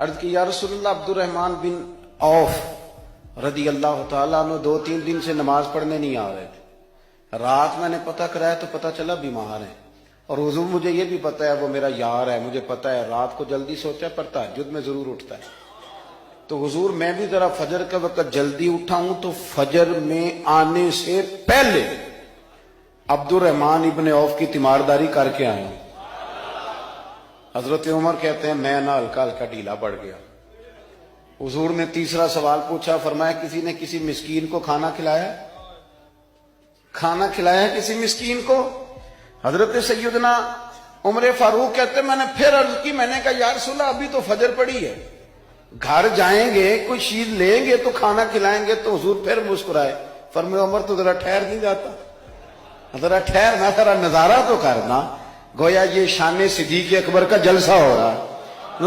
عرض کی یا رسول اللہ عبد الرحمن بن عوف رضی اللہ تعالیٰ عنہ 2-3 دن سے نماز پڑھنے نہیں آ رہے تھے. رات میں نے پتہ کرایا تو پتہ چلا بیمار ہیں. اور حضور مجھے یہ بھی پتہ ہے وہ میرا یار ہے, مجھے پتہ ہے رات کو جلدی سوتا ہے پر تہجد میں ضرور اٹھتا ہے. تو حضور میں بھی ذرا فجر کے وقت جلدی اٹھا ہوں تو فجر میں آنے سے پہلے عبد الرحمن ابن عوف کی تیمارداری کر کے آئے ہوں. حضرت عمر کہتے ہیں میں نہ ہلکا ہلکا ڈھیلا پڑ گیا. حضور نے تیسرا سوال پوچھا, فرمایا کسی نے کسی مسکین کو کھانا کھلایا؟ کھانا کھلایا کسی مسکین کو؟ حضرت سیدنا عمر فاروق کہتے ہیں میں نے پھر عرض کی, میں نے کہا یا رسول اللہ ابھی تو فجر پڑی ہے, گھر جائیں گے کوئی چیز لیں گے تو کھانا کھلائیں گے. تو حضور پھر مسکرائے, فرمایا عمر تو ذرا ٹھہر نہیں جاتا, ذرا ٹھہرنا, ذرا نظارہ تو کرنا, گویا یہ شان صدیق اکبر کا جلسہ ہو رہا.